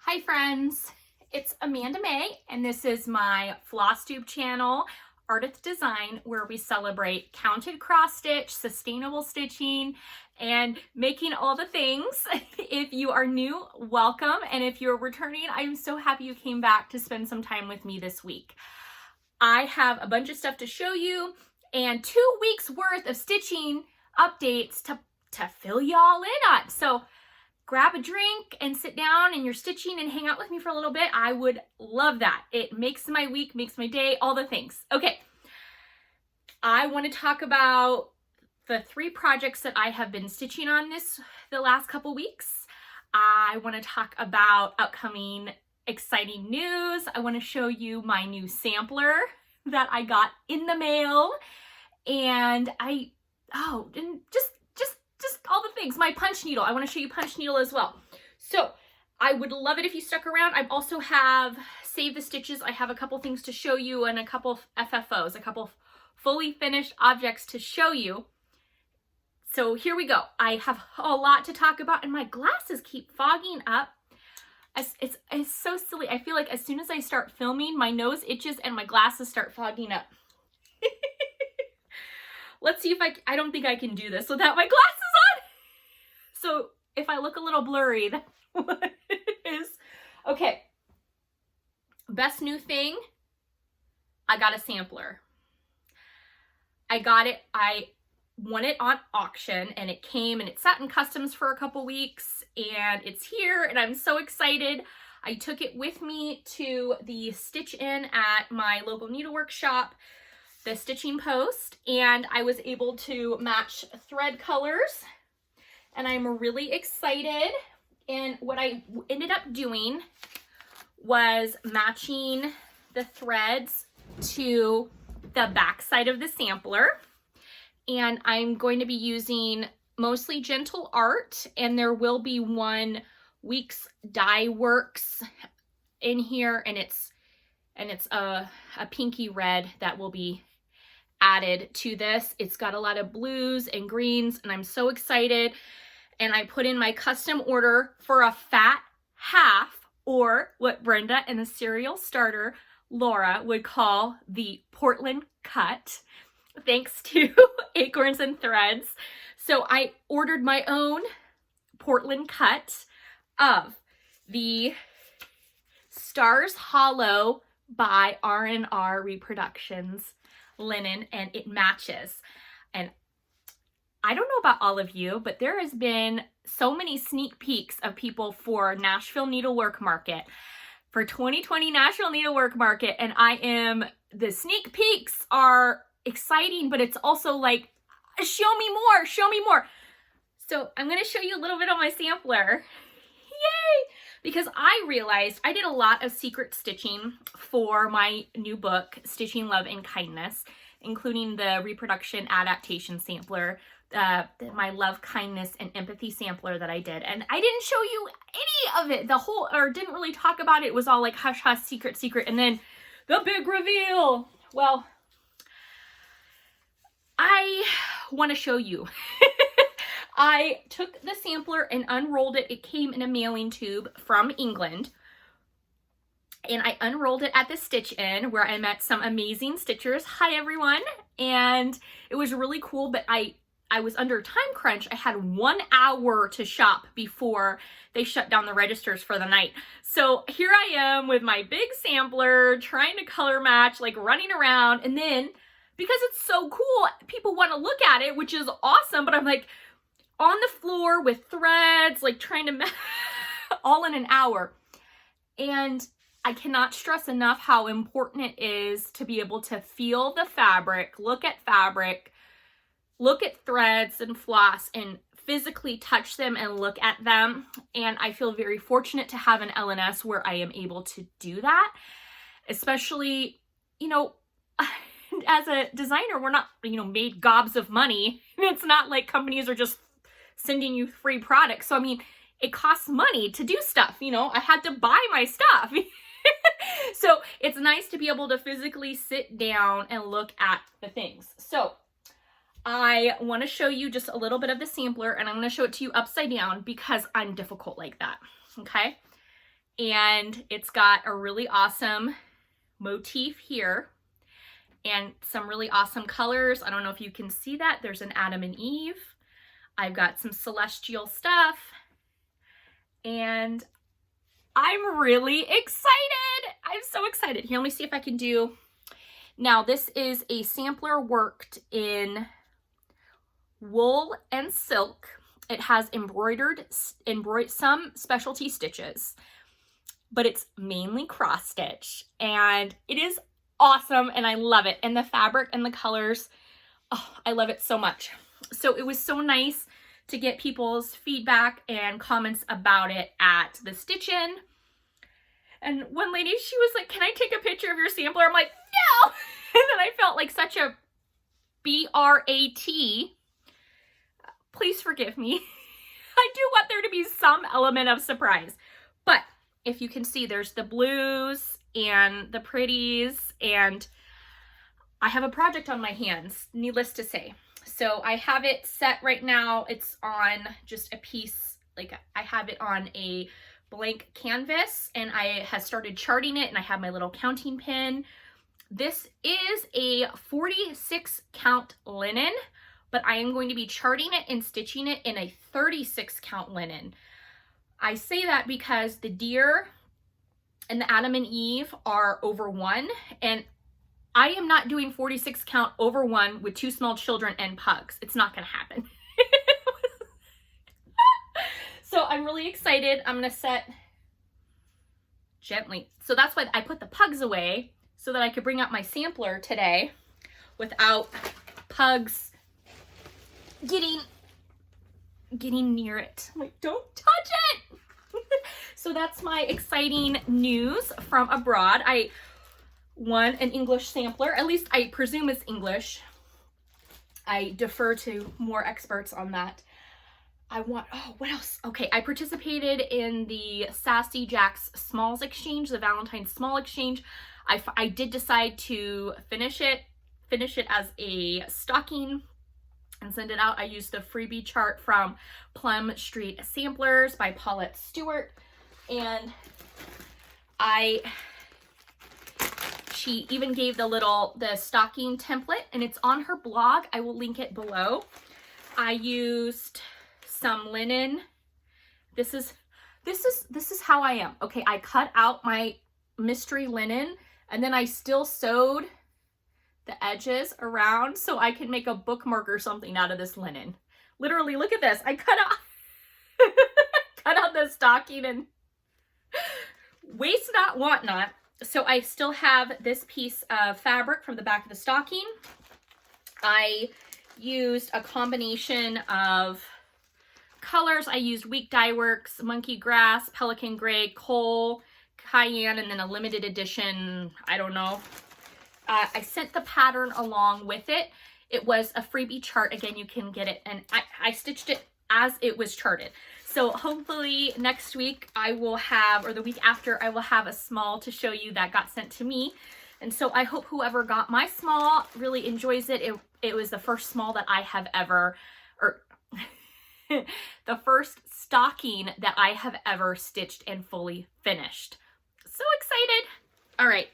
Hi friends, it's Amanda Mae and this is my Flosstube channel, Ardith Design, where we celebrate counted cross stitch, sustainable stitching, and making all the things. If you are new, welcome, and if you're returning, I'm so happy you came back to spend some time with me this week. I have a bunch of stuff to show you and 2 weeks worth of stitching updates to fill y'all in on. So grab a drink and sit down and you're stitching and hang out with me for a little bit. I would love that. It makes my week, makes my day, all the things. Okay, I want to talk about the 3 projects that I have been stitching on the last couple weeks. I want to talk about upcoming exciting news. I want to show you my new sampler that I got in the mail, and just all the things. My punch needle. I want to show you punch needle as well. So I would love it if you stuck around. I also have Save the Stitches. I have a couple things to show you and a couple FFOs, a couple fully finished objects to show you. So here we go. I have a lot to talk about and my glasses keep fogging up. It's so silly. I feel like as soon as I start filming, my nose itches and my glasses start fogging up. Let's see if I don't think I can do this without my glasses on. So if I look a little blurry, that's what it is. Okay. Best new thing, I got a sampler. I got it. I won it on auction and it came and it sat in customs for a couple weeks and it's here and I'm so excited. I took it with me to the Stitch In at my local needlework shop, the Stitching Post, and I was able to match thread colors and I'm really excited. And what I ended up doing was matching the threads to the back side of the sampler. And I'm going to be using mostly Gentle Art, and there will be one WIPS Dye Works in here, and it's a pinky red that will be added to this. It's got a lot of blues and greens, and I'm so excited. And I put in my custom order for a fat half, or what Brenda and the serial starter Laura would call the Portland cut, thanks to Acorns and Threads. So I ordered my own Portland cut of the Stars Hollow by R&R Reproductions linen, and it matches. And I don't know about all of you, but there has been so many sneak peeks of people for Nashville Needlework Market, for 2020 Nashville Needlework Market, and the sneak peeks are exciting, but it's also like, show me more, show me more. So I'm going to show you a little bit of my sampler. Yay! Because I realized I did a lot of secret stitching for my new book, Stitching Love and Kindness, including the reproduction adaptation sampler, my love, kindness, and empathy sampler that I did. And I didn't show you any of it, or didn't really talk about it. It was all like hush hush, secret, secret, and then the big reveal. Well, I want to show you. I took the sampler and unrolled it. It came in a mailing tube from England. And I unrolled it at the Stitch In, where I met some amazing stitchers. Hi, everyone. And it was really cool, but I was under time crunch. I had 1 hour to shop before they shut down the registers for the night. So here I am with my big sampler, trying to color match, like running around. And then, because it's so cool, people want to look at it, which is awesome. But I'm like on the floor with threads, like trying to all in an hour. And I cannot stress enough how important it is to be able to feel the fabric, look at threads and floss, and physically touch them and look at them. And I feel very fortunate to have an LNS where I am able to do that, especially, as a designer, we're not, made gobs of money. It's not like companies are just sending you free products. So, I mean, it costs money to do stuff, I had to buy my stuff. So it's nice to be able to physically sit down and look at the things. So I want to show you just a little bit of the sampler, and I'm going to show it to you upside down because I'm difficult like that. Okay. and it's got a really awesome motif here and some really awesome colors. I don't know if you can see that. There's an Adam and Eve. I've got some celestial stuff, and I'm really excited. I'm so excited. Here, let me see if I can do. Now, this is a sampler worked in wool and silk. It has embroidered some specialty stitches, but it's mainly cross stitch, and it is awesome, and I love it. And the fabric and the colors, oh, I love it so much. So it was so nice to get people's feedback and comments about it at the Stitch-In. And one lady, she was like, can I take a picture of your sampler? I'm like, no! And then I felt like such a B-R-A-T. Please forgive me. I do want there to be some element of surprise. But if you can see, there's the blues and the pretties, and I have a project on my hands, needless to say. So I have it set right now. It's on just a piece, like I have it on a blank canvas, and I have started charting it, and I have my little counting pin. This is a 46 count linen, but I am going to be charting it and stitching it in a 36 count linen. I say that because the deer and the Adam and Eve are over 1, and I am not doing 46 count over 1 with 2 small children and pugs. It's not gonna happen. So I'm really excited. I'm gonna set gently. So that's why I put the pugs away, so that I could bring up my sampler today without pugs getting near it. I'm like, don't touch it. So that's my exciting news from abroad. I won an English sampler, at least I presume it's English. I defer to more experts on that. Oh, what else? Okay, I participated in the Sassy Jack's Smalls Exchange, the Valentine Small Exchange. I did decide to finish it as a stocking and send it out. I used the freebie chart from Plum Street Samplers by Paulette Stewart, and she even gave the stocking template, and it's on her blog. I will link it below. I used some linen. This is how I am. Okay, I cut out my mystery linen, and then I still sewed the edges around so I can make a bookmark or something out of this linen. Literally, look at this. I cut out the stocking, and waste not, want not. So I still have this piece of fabric from the back of the stocking. I used a combination of colors. I used Week Dye Works, Monkey Grass, Pelican Gray, Coal, Cayenne, and then a limited edition, I don't know. I sent the pattern along with it. It was a freebie chart. Again, you can get it, and I stitched it as it was charted. So hopefully next week I will have, or the week after, I will have a small to show you that got sent to me. And so I hope whoever got my small really enjoys it. It was the first small that I have ever, or the first stocking that I have ever stitched and fully finished. So excited. All right.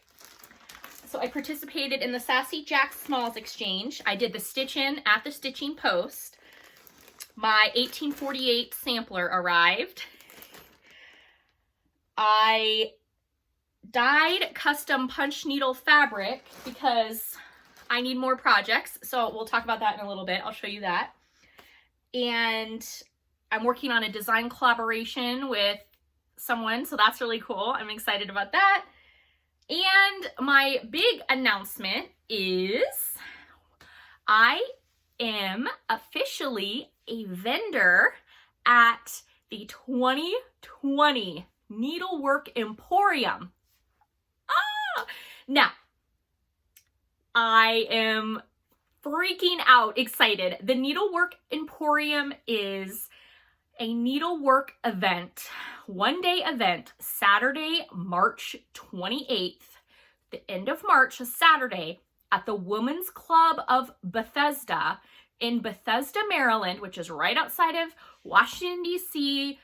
So I participated in the Sassy Jack Smalls Exchange. I did the stitch-in at the stitching post. My 1848 sampler arrived. I dyed custom punch needle fabric because I need more projects. So we'll talk about that in a little bit. I'll show you that. And I'm working on a design collaboration with someone, so that's really cool. I'm excited about that. And my big announcement is I am officially a vendor at the 2020 Needlework Emporium. Now, I am freaking out excited. The Needlework Emporium is a needlework event, one-day event, Saturday, March 28th, the end of March, a Saturday, at the Women's Club of Bethesda in Bethesda, Maryland, which is right outside of Washington, D.C.,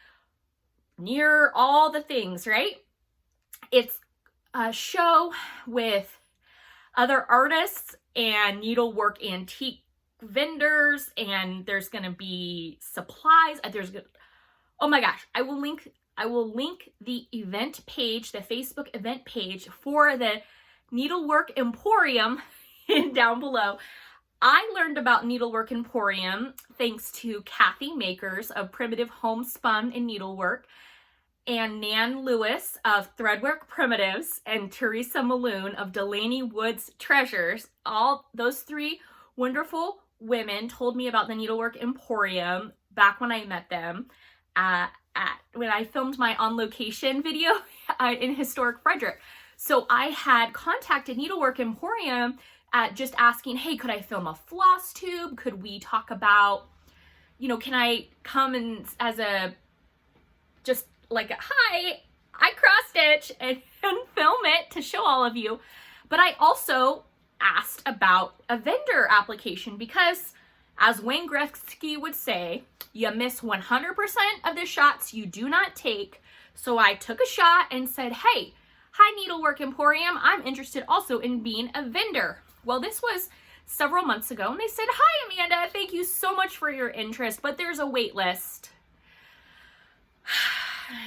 near all the things, right? It's a show with other artists and needlework antique vendors, and there's gonna be supplies. Oh my gosh, I will link the event page, the Facebook event page for the Needlework Emporium down below. I learned about Needlework Emporium thanks to Kathy Makers of Primitive Homespun and Needlework, and Nan Lewis of Threadwork Primitives, and Teresa Maloon of Delaney Woods Treasures. All those three wonderful women told me about the Needlework Emporium back when I met them when I filmed my on location video in historic Frederick. So I had contacted Needlework Emporium just asking, hey, could I film a Flosstube? Could we talk about, you know, can I come and as a, just like, hi, I cross stitch and film it to show all of you. But I also asked about a vendor application because, as Wayne Gretzky would say, you miss 100% of the shots you do not take. So I took a shot and said, hey, hi Needlework Emporium, I'm interested also in being a vendor. Well, this was several months ago, and they said, hi Amanda, thank you so much for your interest, but there's a wait list.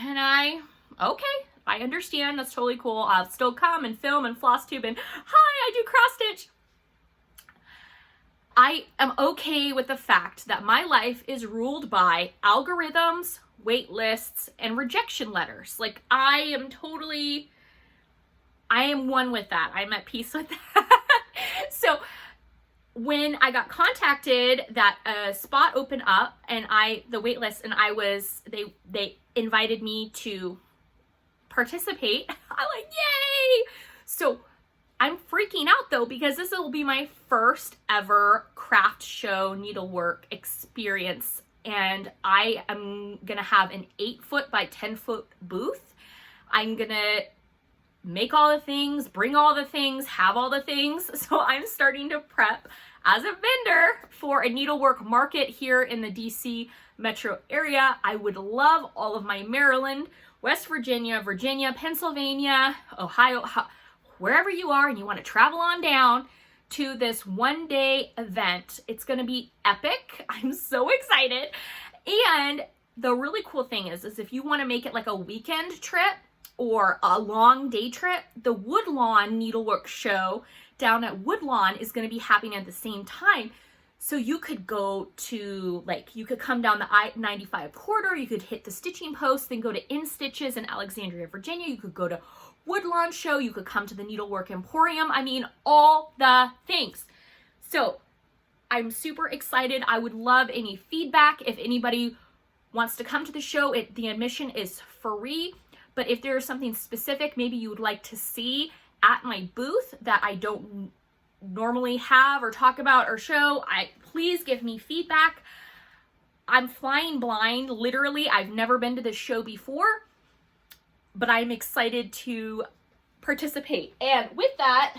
And okay, I understand, that's totally cool. I'll still come and film and Flosstube and hi, I do cross stitch. I am okay with the fact that my life is ruled by algorithms, wait lists, and rejection letters. Like, I am one with that. I'm at peace with that. So when I got contacted that a spot opened up and the wait list, and they invited me to participate, I'm like, yay! So I'm freaking out though, because this will be my first ever craft show needlework experience. And I am gonna have an 8-foot by 10-foot booth. I'm gonna make all the things, bring all the things, have all the things. So I'm starting to prep as a vendor for a needlework market here in the DC metro area. I would love all of my Maryland, West Virginia, Pennsylvania, Ohio, wherever you are and you want to travel on down to this one-day event. It's going to be epic. I'm so excited. And the really cool thing is if you want to make it like a weekend trip or a long day trip, the Woodlawn Needlework Show down at Woodlawn is going to be happening at the same time. So you could go to, like, you could come down the I-95 corridor, you could hit the stitching post, then go to In Stitches in Alexandria, Virginia. You could go to Woodlawn Show, you could come to the Needlework Emporium. I mean, all the things. So I'm super excited. I would love any feedback. If anybody wants to come to the show, the admission is free. But if there's something specific maybe you would like to see at my booth that I don't normally have or talk about or show, please give me feedback. I'm flying blind, literally. I've never been to this show before, but I'm excited to participate. And with that,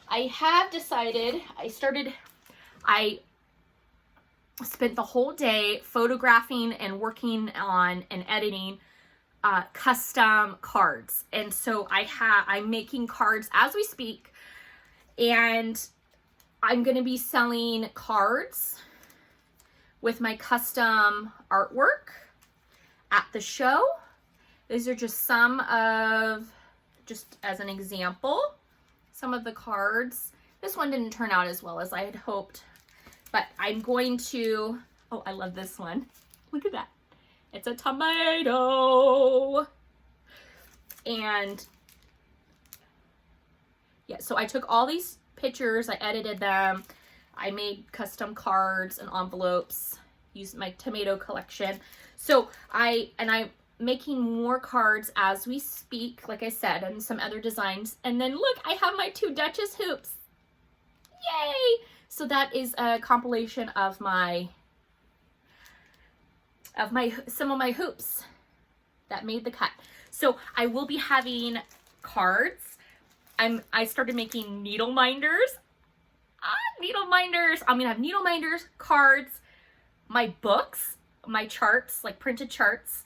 I have decided, I spent the whole day photographing and working on and editing custom cards. And so I'm making cards as we speak, and I'm going to be selling cards with my custom artwork at the show. These are just some of, just as an example, some of the cards. This one didn't turn out as well as I had hoped, but I'm going to, oh, I love this one. Look at that. It's a tomato. And yeah, so I took all these pictures, I edited them, I made custom cards and envelopes, used my tomato collection. So I'm making more cards as we speak, like I said, and some other designs. And then look, I have my 2 Duchess hoops. Yay! So that is a compilation of some of my hoops that made the cut. So I will be having cards. I started making needle minders. Needle minders. I'm gonna have needle minders, cards, my books, my charts, like printed charts,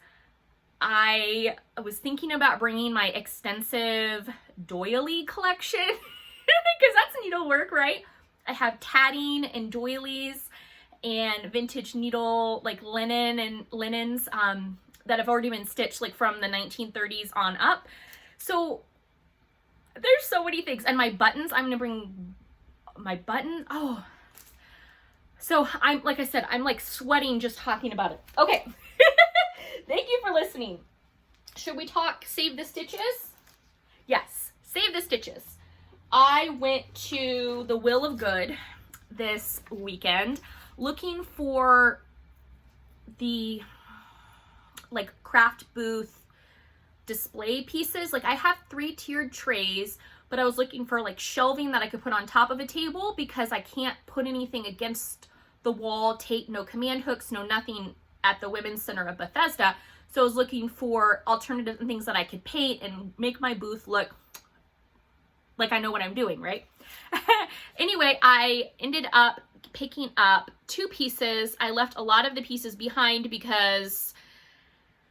I was thinking about bringing my extensive doily collection because that's needlework, right? I have tatting and doilies and vintage needle, like linen and linens that have already been stitched like from the 1930s on up. So there's so many things. And my buttons, I'm gonna bring my button. Oh, so I'm, like I said, I'm like sweating just talking about it. Okay. Thank you for listening. Should we talk Save the Stitches? Yes, Save the Stitches. I went to the Will of Good this weekend looking for the like craft booth display pieces. Like I have 3 tiered trays, but I was looking for like shelving that I could put on top of a table because I can't put anything against the wall, tape, no command hooks, no nothing at the Women's Center of Bethesda. So I was looking for alternatives and things that I could paint and make my booth look like I know what I'm doing, right? Anyway, I ended up picking up 2 pieces. I left a lot of the pieces behind because,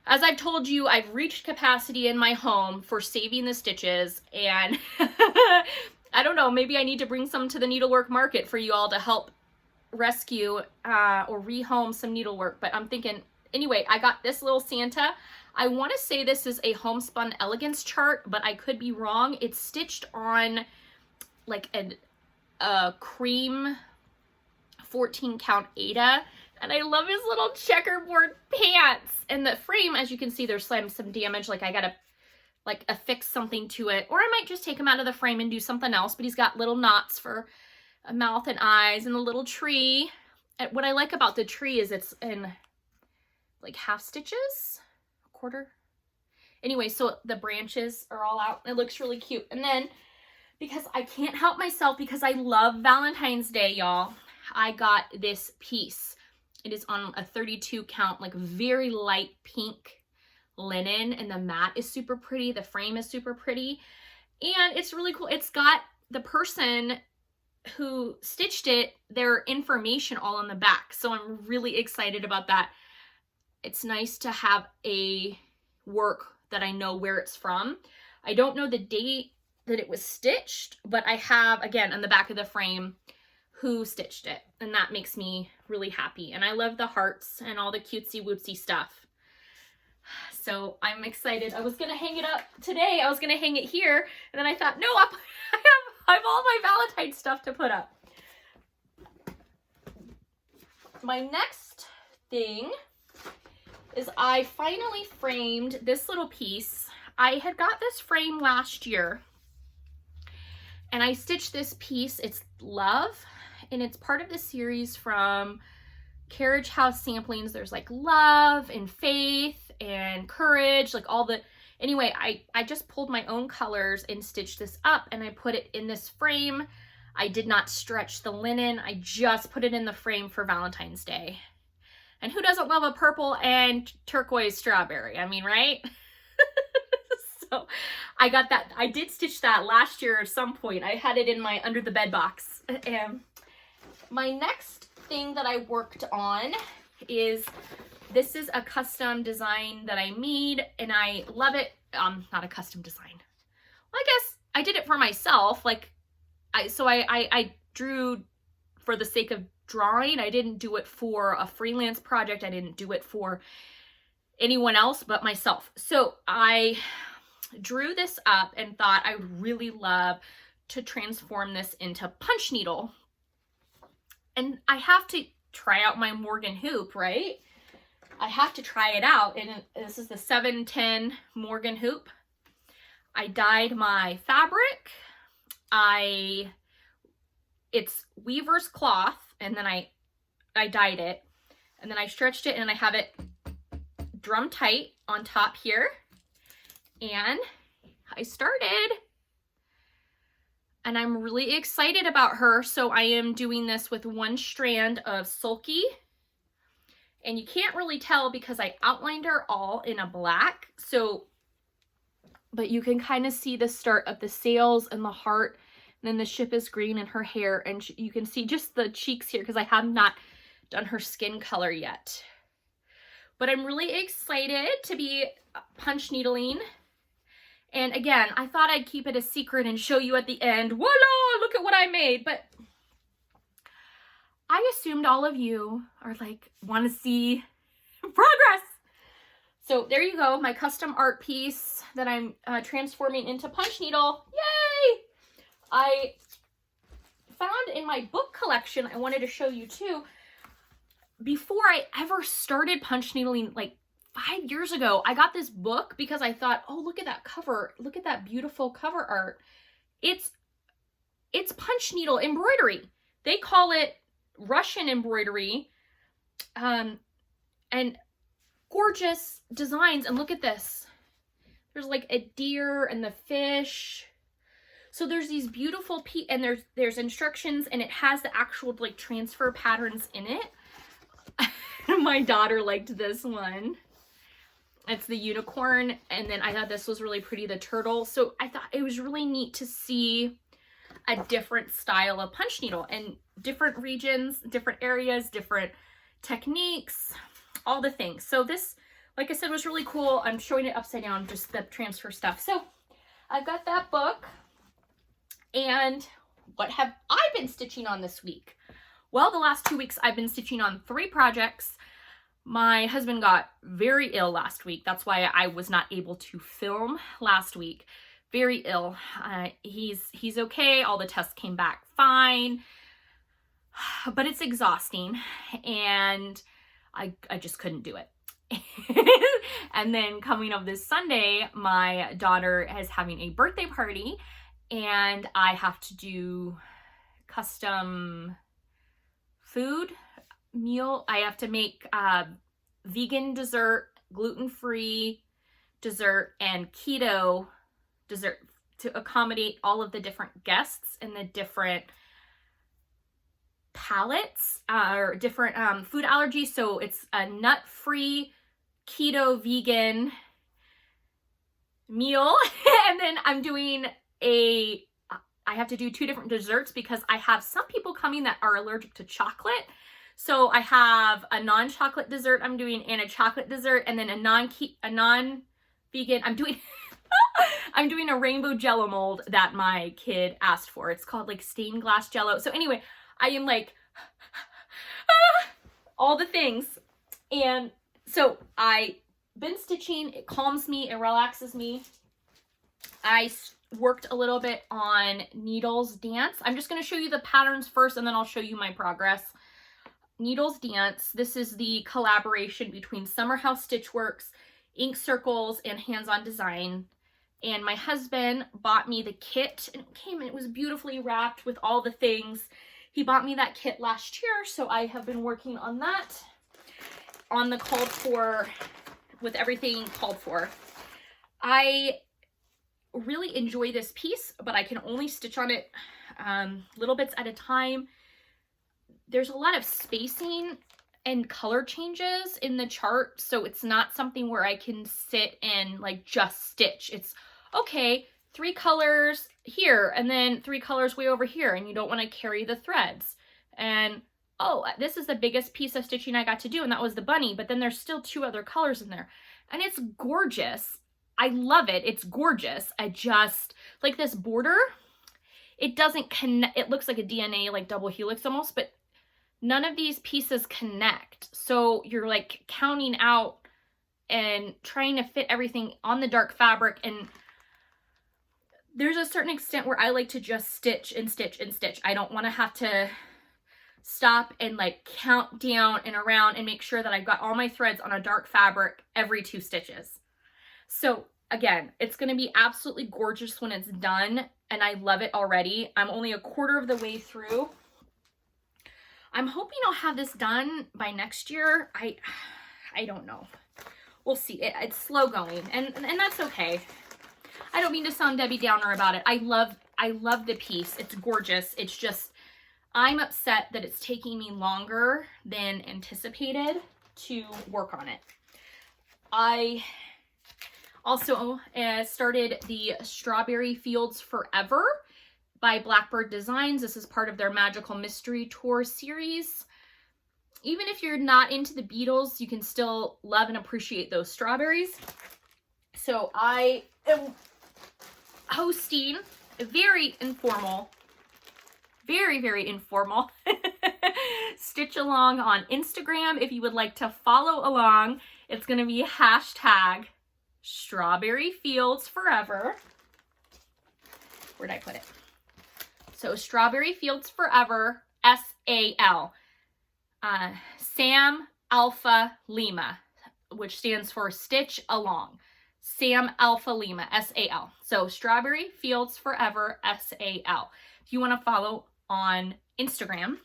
as I've told you, I've reached capacity in my home for saving the stitches, and I don't know, maybe I need to bring some to the needlework market for you all to help rescue or rehome some needlework. But I'm thinking, anyway, I got this little Santa. I want to say this is a homespun elegance chart, but I could be wrong. It's stitched on like a cream 14 count Aida, and I love his little checkerboard pants. And the frame, as you can see, there's some damage. Like I gotta like affix something to it, or I might just take him out of the frame and do something else. But he's got little knots for a mouth and eyes and the little tree. And what I like about the tree is it's in like half stitches, a quarter. Anyway, so the branches are all out. It looks really cute. And then, because I can't help myself, because I love Valentine's Day, y'all, I got this piece. It is on a 32 count, like very light pink linen, and the mat is super pretty. The frame is super pretty, and it's really cool. It's got the person who stitched it, their information all on the back. So I'm really excited about that. It's nice to have a work that I know where it's from. I don't know the date that it was stitched, but I have, again, on the back of the frame, who stitched it, and that makes me really happy. And I love the hearts and all the cutesy wootsy stuff. So I'm excited. I was gonna hang it up today. I was gonna hang it here, and then I thought, no, I have all my Valentine stuff to put up. My next thing is I finally framed this little piece. I had got this frame last year, and I stitched this piece. It's Love, and it's part of the series from Carriage House Samplings. There's like Love and Faith and Courage, like all the, anyway, I just pulled my own colors and stitched this up, and I put it in this frame. I did not stretch the linen. I just put it in the frame for Valentine's Day. And who doesn't love a purple and turquoise strawberry? I mean, right? So I got that. I did stitch that last year at some point. I had it in my under the bed box. My next thing that I worked on is, this is a custom design that I made, and I love it. Not a custom design. Well, I guess I did it for myself. Like, I drew for the sake of drawing. I didn't do it for a freelance project. I didn't do it for anyone else but myself. So I drew this up and thought I would really love to transform this into punch needle. And I have to try out my Morgan hoop, right? I have to try it out. And this is the 710 Morgan hoop. I dyed my fabric. It's weaver's cloth, and then I dyed it, and then I stretched it, and I have it drum tight on top here. And I started, and I'm really excited about her. So I am doing this with one strand of sulky, and you can't really tell because I outlined her all in a black. So, but you can kind of see the start of the sails and the heart, and then the ship is green and her hair, and you can see just the cheeks here because I have not done her skin color yet. but I'm really excited to be punch needling. And again, I thought I'd keep it a secret and show you at the end, voila, look at what I made. But I assumed all of you are like, want to see progress. So there you go, my custom art piece that I'm transforming into punch needle. Yay! I found in my book collection, I wanted to show you too, before I ever started punch needling, like 5 years ago, I got this book because I thought, oh, look at that cover. Look at that beautiful cover art. It's punch needle embroidery. They call it Russian embroidery. And gorgeous designs. And look at this. There's like a deer and the fish. So there's these beautiful and there's instructions, and it has the actual like transfer patterns in it. My daughter liked this one. It's the unicorn, and then I thought this was really pretty, the turtle. So I thought it was really neat to see a different style of punch needle and different regions, different areas, different techniques, all the things. So this, like I said, was really cool. I'm showing it upside down, just the transfer stuff. So I've got that book. And what have I been stitching on this week? Well, the last 2 weeks I've been stitching on 3 projects. My husband got very ill last week. That's why I was not able to film last week. Very ill. He's okay. All the tests came back fine, but it's exhausting, and I just couldn't do it. And then coming up this Sunday, my daughter is having a birthday party, and I have to do custom food meal. I have to make vegan dessert, gluten-free dessert, and keto dessert to accommodate all of the different guests and the different palates or different food allergies. So it's a nut-free, keto, vegan meal. And then I'm doing I have to do 2 different desserts because I have some people coming that are allergic to chocolate. So I have a non-chocolate dessert I'm doing, and a chocolate dessert, and then a non-vegan. I'm doing I'm doing a rainbow jello mold that my kid asked for. It's called like stained glass jello. So anyway, I am like all the things. And so I've been stitching. It calms me, it relaxes me. I worked a little bit on Needles Dance. I'm just going to show you the patterns first, and then I'll show you my progress. Needles Dance. This is the collaboration between Summer House Stitchworks, Ink Circles, and Hands On Design. And my husband bought me the kit, and it came and it was beautifully wrapped with all the things. He bought me that kit last year, so I have been working on that, on the called for, with everything called for. I really enjoy this piece, but I can only stitch on it little bits at a time. There's a lot of spacing and color changes in the chart, so it's not something where I can sit and like just stitch. It's okay, 3 colors here and then 3 colors way over here, and you don't want to carry the threads. And oh, this is the biggest piece of stitching I got to do, and that was the bunny, but then there's still 2 other colors in there, and it's gorgeous. I love it. It's gorgeous. I just like this border. It doesn't connect. It looks like a DNA, like double helix almost, but none of these pieces connect. So you're like counting out and trying to fit everything on the dark fabric. And there's a certain extent where I like to just stitch and stitch and stitch. I don't want to have to stop and like count down and around and make sure that I've got all my threads on a dark fabric every 2 stitches. So again, it's going to be absolutely gorgeous when it's done, and I love it already. I'm only a quarter of the way through. I'm hoping I'll have this done by next year. I don't know. We'll see. It's slow going, and that's okay. I don't mean to sound Debbie Downer about it. I love the piece. It's gorgeous. It's just I'm upset that it's taking me longer than anticipated to work on it. I also started the Strawberry Fields Forever by Blackbird Designs. This is part of their Magical Mystery Tour series. even if you're not into the beetles, you can still love and appreciate those strawberries. So I am hosting a very informal, very informal stitch along on Instagram. If you would like to follow along, it's going to be hashtag Strawberry Fields Forever. Where'd I put it? So Strawberry Fields Forever, SAL. Sam Alpha Lima, which stands for Stitch Along. Sam Alpha Lima, SAL. So Strawberry Fields Forever, SAL. If you want to follow on Instagram,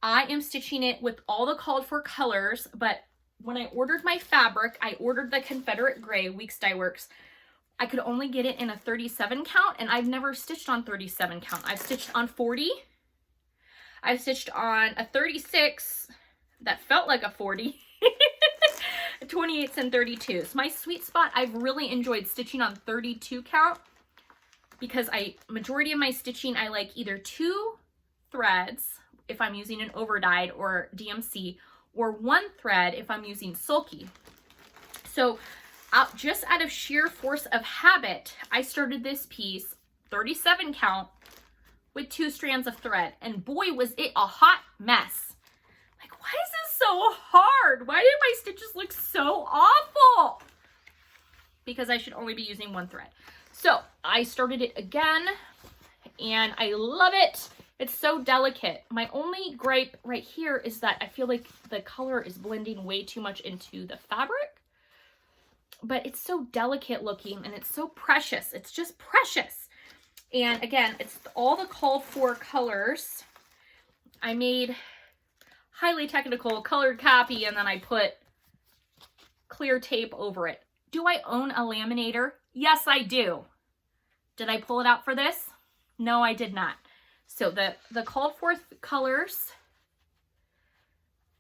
I am stitching it with all the called for colors, but when I ordered my fabric, I ordered the Confederate Gray, Weeks Dye Works. I could only get it in a 37 count, and I've never stitched on 37 count. I've stitched on 40. I've stitched on a 36 that felt like a 40. 28s and 32s. My sweet spot, I've really enjoyed stitching on 32 count because majority of my stitching, I like either 2 threads if I'm using an overdyed or DMC, or 1 thread if I'm using sulky. So just out of sheer force of habit, I started this piece 37 count with 2 strands of thread, and boy was it a hot mess. Like, why is this so hard? Why did my stitches look so awful? Because I should only be using 1 thread. So I started it again and I love it. It's so delicate. My only gripe right here is that I feel like the color is blending way too much into the fabric, but it's so delicate looking and it's so precious. It's just precious. And again, it's all the called for colors. I made highly technical colored copy and then I put clear tape over it. Do I own a laminator? Yes, I do. Did I pull it out for this? No, I did not. So the called for colors,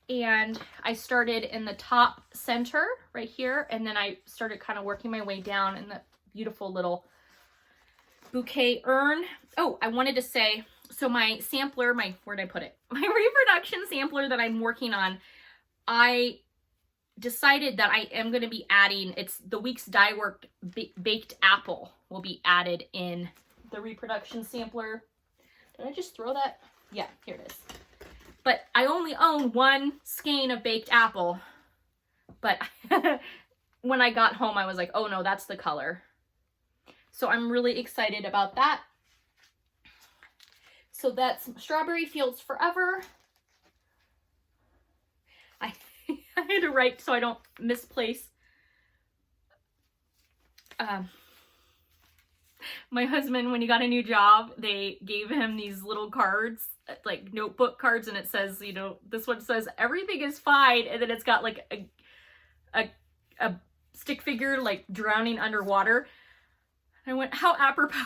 and I started in the top center right here, and then I started kind of working my way down in the beautiful little bouquet urn. Oh, I wanted to say, so my sampler, where'd I put it? My reproduction sampler that I'm working on, I decided that I am going to be adding, it's the Weeks Dye Work Baked Apple will be added in the reproduction sampler. Did I just throw that? Yeah, here it is. But I only own 1 skein of baked apple. But when I got home, I was like, oh no, that's the color. So I'm really excited about that. So that's Strawberry Fields Forever. I had to write so I don't misplace. My husband, when he got a new job, they gave him these little cards, like notebook cards, and it says, you know, this one says everything is fine, and then it's got like a stick figure like drowning underwater. I went, how apropos.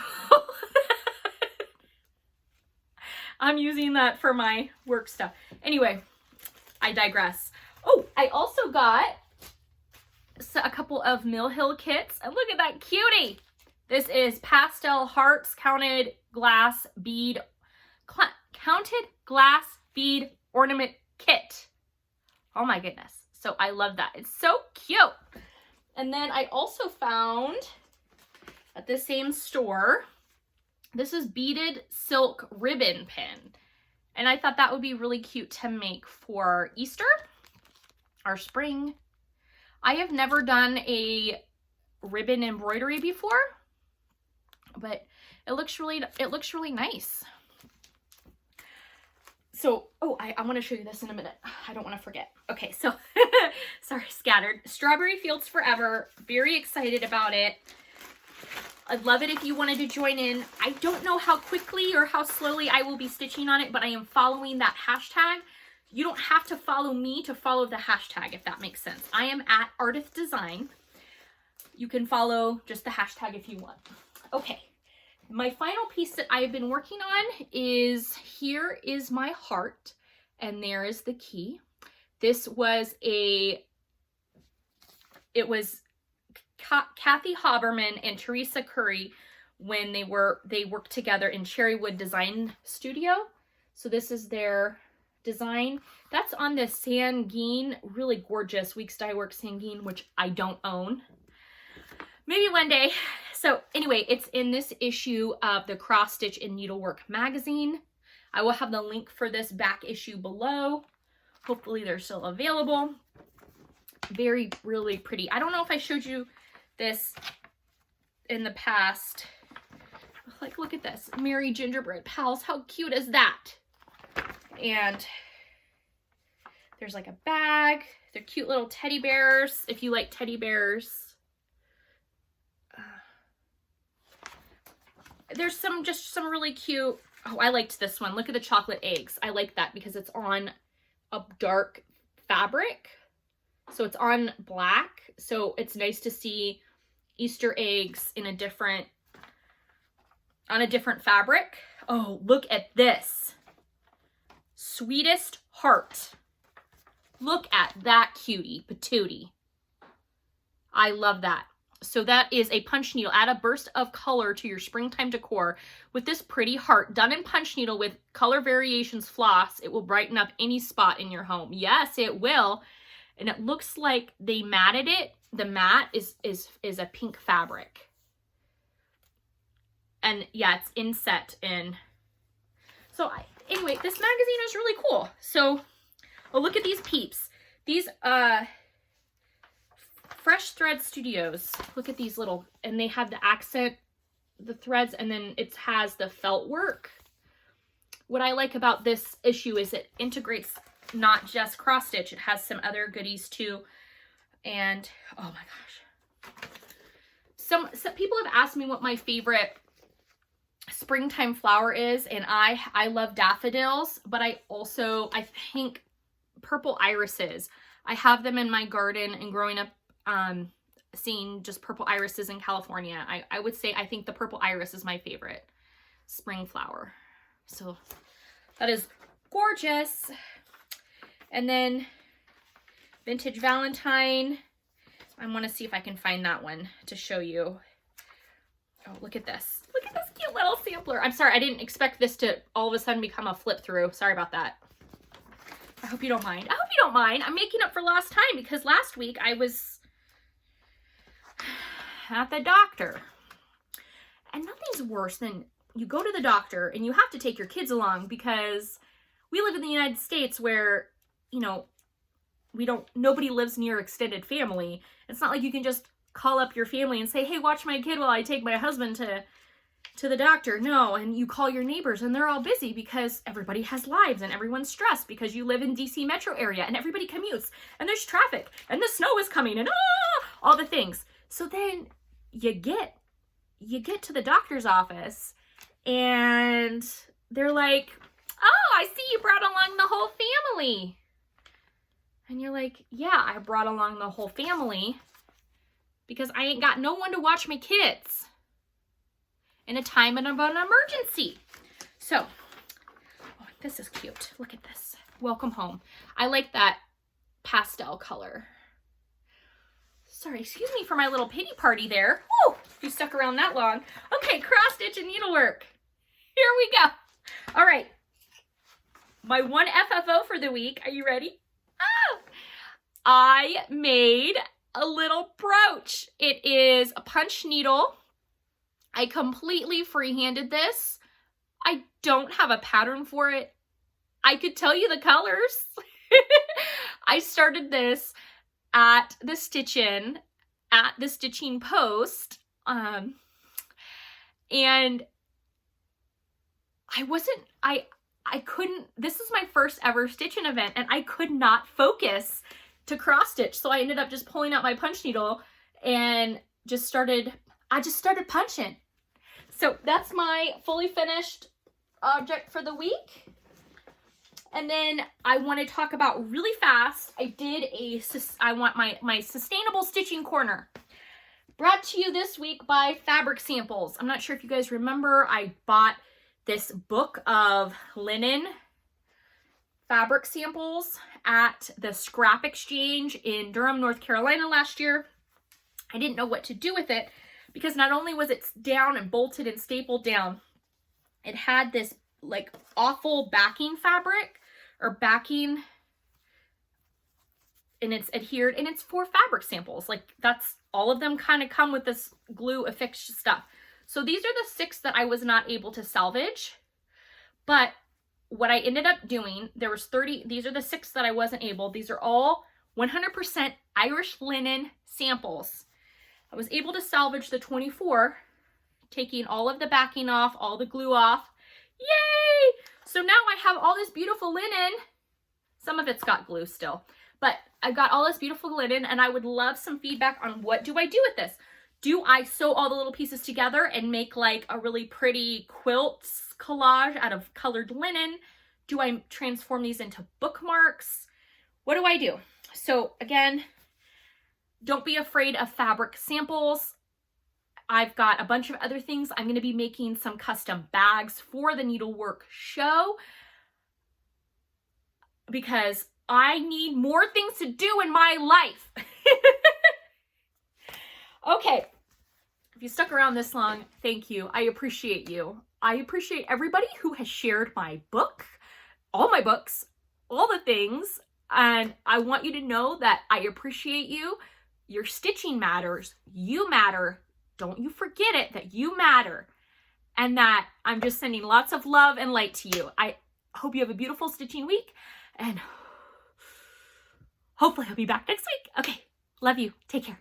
I'm using that for my work stuff. Anyway, I digress. Oh, I also got a couple of Mill Hill kits, and look at that cutie. This is Pastel Hearts Counted Glass Bead Ornament Kit. Oh my goodness. So I love that. It's so cute. And then I also found at the same store, this is beaded silk ribbon pin. And I thought that would be really cute to make for Easter or spring. I have never done a ribbon embroidery before, but it looks really nice. So, oh, I want to show you this in a minute. I don't want to forget. Okay, so, sorry, scattered. Strawberry Fields Forever. Very excited about it. I'd love it if you wanted to join in. I don't know how quickly or how slowly I will be stitching on it, but I am following that hashtag. You don't have to follow me to follow the hashtag, if that makes sense. I am at Ardith Design. You can follow just the hashtag if you want. Okay, my final piece that I've been working on is, here is my heart, and there is the key. This was Kathy Haberman and Teresa Kogut when they worked together in Cherrywood Design Studio. So this is their Design. That's on the Sanguine, really gorgeous Weeks Dye Works Sanguine, which I don't own. Maybe one day. So anyway, it's in this issue of the Cross Stitch and Needlework magazine. I will have the link for this back issue below. Hopefully they're still available. Very, really pretty. I don't know if I showed you this in the past. Like, look at this. Merry Gingerbread Pals. How cute is that? And there's like a bag. They're cute little teddy bears, if you like teddy bears. There's just some really cute, oh, I liked this one. Look at the chocolate eggs. I like that because it's on a dark fabric. So it's on black. So it's nice to see Easter eggs in a different, on a different fabric. Oh, look at this. Sweetest Heart. Look at that cutie patootie. I love that. So that is a punch needle. Add a burst of color to your springtime decor with this pretty heart done in punch needle with color variations floss. It will brighten up any spot in your home. Yes, it will. And it looks like they matted it. The mat is a pink fabric. And yeah, it's inset in. So anyway, this magazine is really cool. So, oh, look at these peeps. These, Fresh Thread Studios. Look at these little, and they have the accent, the threads, and then it has the felt work. What I like about this issue is it integrates not just cross stitch, it has some other goodies too. And oh my gosh. Some people have asked me what my favorite springtime flower is, and I love daffodils, but I think purple irises. I have them in my garden, and growing up seeing just purple irises in California, I would say I think the purple iris is my favorite spring flower. So that is gorgeous. And then Vintage Valentine. I want to see if I can find that one to show you. Oh, look at this. Look at this cute little sampler. I'm sorry, I didn't expect this to all of a sudden become a flip through. Sorry about that. I hope you don't mind. I hope you don't mind. I'm making up for lost time because last week I was at the doctor. And nothing's worse than you go to the doctor and you have to take your kids along because we live in the United States where, you know, nobody lives near extended family. It's not like you can just call up your family and say, hey, watch my kid while I take my husband to the doctor. No, and you call your neighbors and they're all busy because everybody has lives and everyone's stressed because you live in DC metro area and everybody commutes and there's traffic and the snow is coming and all the things. So then you get to the doctor's office and they're like, oh, I see you brought along the whole family. And you're like, yeah, I brought along the whole family because I ain't got no one to watch my kids in a time of an emergency. So, oh, this is cute. Look at this. Welcome home. I like that pastel color. Sorry, excuse me for my little pity party there. Woo! You stuck around that long. Okay, cross stitch and needlework. Here we go. All right. My one FFO for the week. Are you ready? Oh! I made a little brooch. It is a punch needle. I completely freehanded this. I don't have a pattern for it. I could tell you the colors. I started this at the stitching post, and I couldn't, this was my first ever stitching event and I could not focus to cross stitch. So I ended up just pulling out my punch needle and I just started punching. So that's my fully finished object for the week. And then I want to talk about really fast, I want my sustainable stitching corner. Brought to you this week by Fabric Samples. I'm not sure if you guys remember, I bought this book of linen fabric samples at the Scrap Exchange in Durham, North Carolina last year. I didn't know what to do with it because not only was it down and bolted and stapled down, it had this like awful backing fabric or backing, and it's adhered, and it's 4 fabric samples. Like, that's all of them kind of come with this glue affix stuff. So these are the 6 that I was not able to salvage, but what I ended up doing, there was 30, these are the 6 that I wasn't able. These are all 100% Irish linen samples. I was able to salvage the 24, taking all of the backing off, all the glue off. Yay! So now I have all this beautiful linen. Some of it's got glue still, but I've got all this beautiful linen, and I would love some feedback on what do I do with this? Do I sew all the little pieces together and make like a really pretty quilt collage out of colored linen? Do I transform these into bookmarks? What do I do? So again, don't be afraid of fabric samples. I've got a bunch of other things. I'm going to be making some custom bags for the needlework show because I need more things to do in my life. Okay, if you stuck around this long, thank you. I appreciate you. I appreciate everybody who has shared my book, all my books, all the things, and I want you to know that I appreciate you. Your stitching matters. You matter. Don't you forget it, that you matter, and that I'm just sending lots of love and light to you. I hope you have a beautiful stitching week, and hopefully I'll be back next week. Okay, love you. Take care.